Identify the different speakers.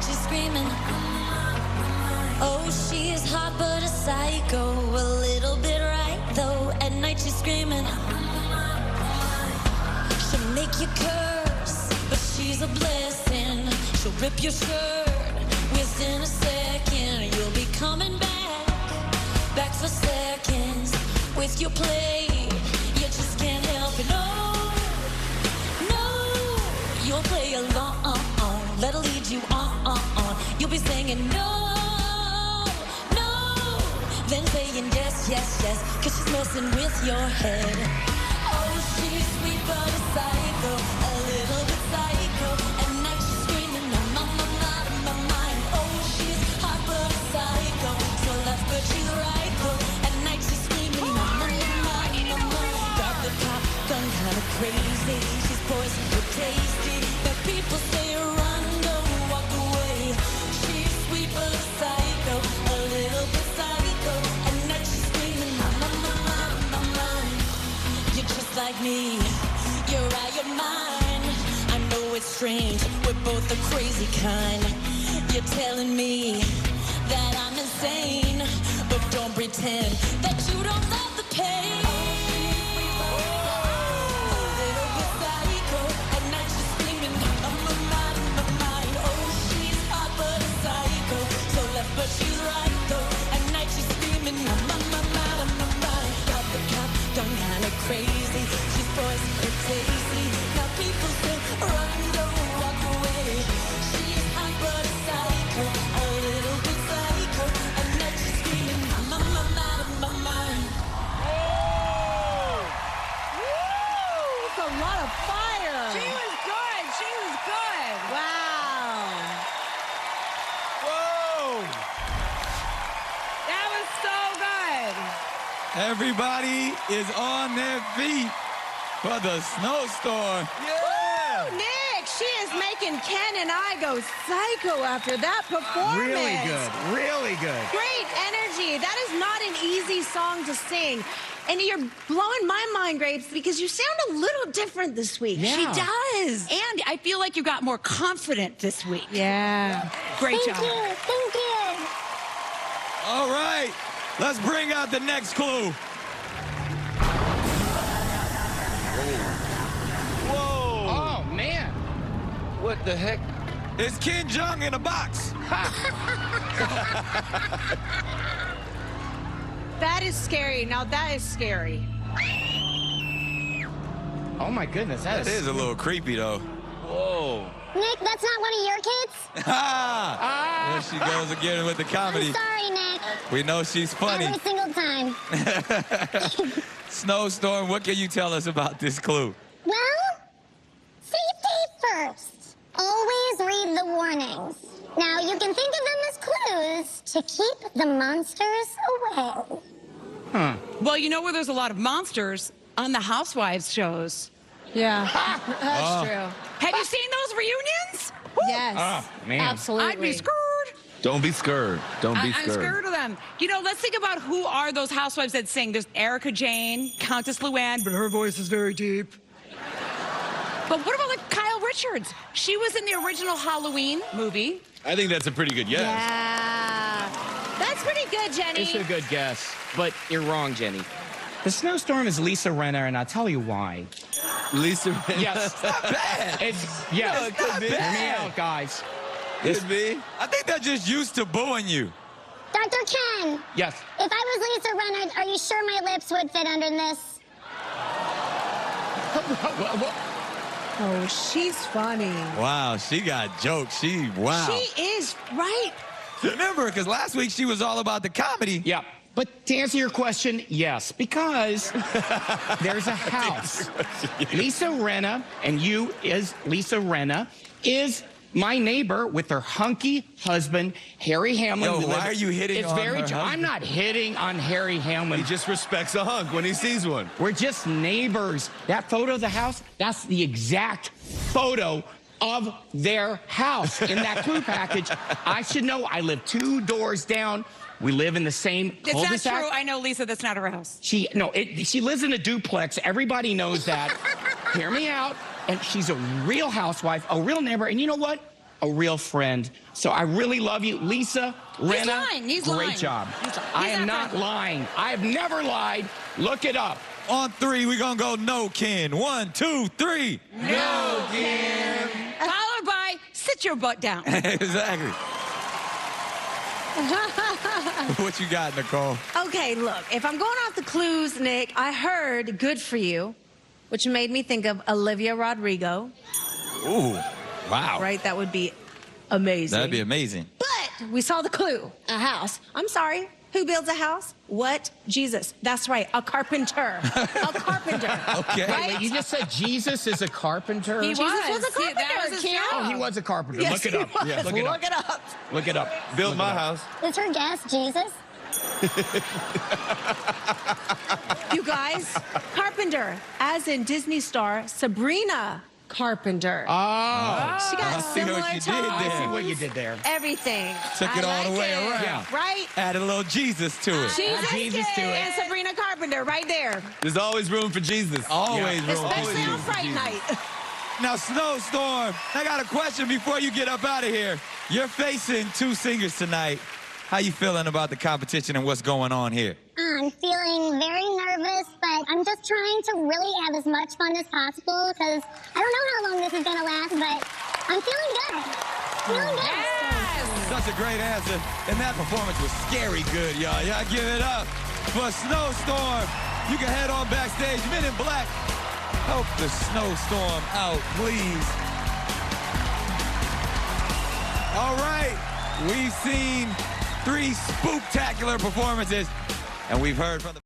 Speaker 1: she's screaming. Oh, she is hot but a psycho, a little bit right though. At night she's screaming. She'll make you curse, but she's a blessing. She'll rip your shirt within a second. You'll be coming back for seconds with your play. You just can't help it. No, you'll play along. Let her lead you on. You'll be singing no, then saying yes, cause she's messing with your head. Oh, she's sweet but a psycho, a little bit psycho. At night she's screaming, I'm out of my mind. Oh, she's hot but a psycho, so left but she's right though. At night she's screaming, I'm out of my mind. Got the cop gun kinda crazy, she's poison but tasty. The people say run, don't walk away. She's sweet but a psycho, a little bit psycho. At night she's screaming, I'm out of my mind. You're just like me, you're out your mind. I know it's strange, we're both the crazy kind. You're telling me that I'm insane, but don't pretend that you don't love the pain. A little bit psycho, at night she's screaming, I'm out of my mind. Oh, she's hot but a psycho, so left but she's right though. At night she's screaming, I'm out of my mind. Got the cop gone kinda crazy, she's poison but tasty. Now people say run, don't walk away. She's hot but a psycho, a little bit psycho. At night she's screaming, I'm out of my mind.
Speaker 2: It's a lot of fire.
Speaker 3: She was good. She was good.
Speaker 2: Wow.
Speaker 4: Whoa!
Speaker 3: That was so good.
Speaker 4: Everybody is on their feet for the Snowstorm.
Speaker 2: Woo, Nick, she is making Ken and I go psycho after that performance.
Speaker 5: Really good. Really good.
Speaker 2: Great energy. That is not an easy song to sing. And you're blowing my mind, Grapes, because you sound a little different this week.
Speaker 5: Yeah.
Speaker 3: She does. And I feel like you got more confident this week.
Speaker 2: Yeah.
Speaker 3: Great
Speaker 6: Thank
Speaker 3: job.
Speaker 6: you. Thank you.
Speaker 4: All right, let's bring out the next clue. Whoa!
Speaker 5: Oh, man.
Speaker 4: What the heck? It's Ken Jeong in a box.
Speaker 2: That is scary. Now that is scary.
Speaker 5: Oh, my goodness.
Speaker 4: That is a little creepy, though. Whoa.
Speaker 6: Nick, that's not one of your kids?
Speaker 4: Ah! There she goes again with the comedy.
Speaker 6: I'm sorry, Nick.
Speaker 4: We know she's funny.
Speaker 6: Every single time.
Speaker 4: Snowstorm, what can you tell us about this clue?
Speaker 6: Well, safety first. Always read the warnings. Now, you can think of them as clues to keep the monsters away.
Speaker 3: Well, you know where there's a lot of monsters? On the Housewives shows.
Speaker 2: Yeah. That's true.
Speaker 3: Have you seen those reunions?
Speaker 2: Yes.
Speaker 5: Oh, man.
Speaker 2: Absolutely.
Speaker 3: I'd be scared.
Speaker 4: Don't be scared. Don't be
Speaker 3: I'm scared of them. You know, let's think about who are those housewives that sing. There's Erica Jane, Countess Luann, but her voice is very deep. But what about like Kyle Richards? She was in the original Halloween movie.
Speaker 4: I think that's a pretty good yes.
Speaker 2: Yeah. That's pretty good, Jenny.
Speaker 5: It's a good guess, but you're wrong, Jenny. The Snowstorm is Lisa Rinna, and I'll tell you why.
Speaker 4: Lisa Rinna.
Speaker 5: Yes.
Speaker 4: Not bad.
Speaker 5: It's, yes.
Speaker 4: No, it could be.
Speaker 5: Hear me out, guys.
Speaker 4: Could be. I think they're just used to booing you.
Speaker 6: Dr. Ken,
Speaker 5: Yes.
Speaker 6: if I was Lisa Renner, are you sure my lips would fit under this?
Speaker 2: Oh, she's funny.
Speaker 4: Wow, she got jokes. Wow.
Speaker 2: She is right.
Speaker 4: Remember, because last week she was all about the comedy.
Speaker 5: Yeah. But to answer your question, yes, because there's a house. Lisa Rinna, and you is Lisa Rinna, is my neighbor with her hunky husband, Harry Hamlin.
Speaker 4: Yo,
Speaker 5: We
Speaker 4: why
Speaker 5: live-
Speaker 4: are you hitting
Speaker 5: it's
Speaker 4: on
Speaker 5: very
Speaker 4: her
Speaker 5: I'm
Speaker 4: husband?
Speaker 5: not hitting on Harry Hamlin.
Speaker 7: He just respects a hunk when he sees one.
Speaker 5: We're just neighbors. That photo of the house, that's the exact photo of their house in that clue package. I should know. I live 2 doors down. We live in the same
Speaker 3: It's not
Speaker 5: cul-de-sac.
Speaker 3: true. I know, Lisa, that's not her house.
Speaker 5: She lives in a duplex. Everybody knows that. Hear me out. And she's a real housewife, a real neighbor. And you know what? a real friend. So I really love you. Lisa, Renna,
Speaker 3: lying. He's
Speaker 5: great
Speaker 3: lying.
Speaker 5: job.
Speaker 3: He's lying.
Speaker 5: I
Speaker 3: He's
Speaker 5: am
Speaker 3: not
Speaker 5: not
Speaker 3: friendly.
Speaker 5: lying. I have never lied. Look it up.
Speaker 4: On 3, we're going to go no, Ken. 1, 2, 3.
Speaker 3: No, Kim. Followed by, sit your butt down.
Speaker 4: Exactly. What you got, Nicole?
Speaker 2: Okay, look, if I'm going off the clues, Nick, I heard Good For You, which made me think of Olivia Rodrigo,
Speaker 4: Ooh, wow.
Speaker 2: right? That would be amazing.
Speaker 4: That'd be amazing.
Speaker 2: But we saw the clue, a house. I'm sorry, who builds a house? What? Jesus. That's right, a carpenter. A carpenter.
Speaker 4: Okay.
Speaker 2: Right?
Speaker 5: Wait, you just said Jesus is a carpenter?
Speaker 3: He
Speaker 2: Jesus was a
Speaker 3: See, that
Speaker 2: carpenter,
Speaker 3: was his
Speaker 2: Kim.
Speaker 3: job.
Speaker 5: Oh, he was a carpenter.
Speaker 2: Yes,
Speaker 5: Look it
Speaker 2: he
Speaker 5: up.
Speaker 2: was.
Speaker 5: Yeah, look it up.
Speaker 2: Look it up.
Speaker 5: Look it up.
Speaker 7: Built
Speaker 5: Look
Speaker 7: my
Speaker 5: it up.
Speaker 7: house.
Speaker 6: Is her guess Jesus?
Speaker 2: You guys, carpenter, as in Disney star Sabrina Carpenter.
Speaker 5: Oh.
Speaker 2: She got
Speaker 4: see
Speaker 2: similar
Speaker 4: what you did
Speaker 2: tones,
Speaker 4: there.
Speaker 5: I see what you did there.
Speaker 2: everything.
Speaker 4: Took it
Speaker 2: I
Speaker 4: all the
Speaker 2: like
Speaker 4: way
Speaker 2: it.
Speaker 4: around.
Speaker 5: Yeah.
Speaker 2: Right?
Speaker 4: Added a little Jesus to it.
Speaker 2: Jesus,
Speaker 5: Jesus to it.
Speaker 2: and Sabrina Carpenter right there.
Speaker 7: There's always room for Jesus.
Speaker 4: Always room for
Speaker 2: Especially on
Speaker 4: Jesus.
Speaker 2: Fright Night.
Speaker 4: Now, Snowstorm, I got a question before you get up out of here. You're facing 2 singers tonight. How you feeling about the competition and what's going on here?
Speaker 6: I'm feeling very nervous, but I'm just trying to really have as much fun as possible because I don't know how long this is going to last, but I'm feeling good. Feeling good.
Speaker 4: Such a great answer. And that performance was scary good, y'all. Y'all give it up for Snowstorm. You can head on backstage. Men in Black, help the Snowstorm out, please. All right. We've seen 3 spooktacular performances, and we've heard from the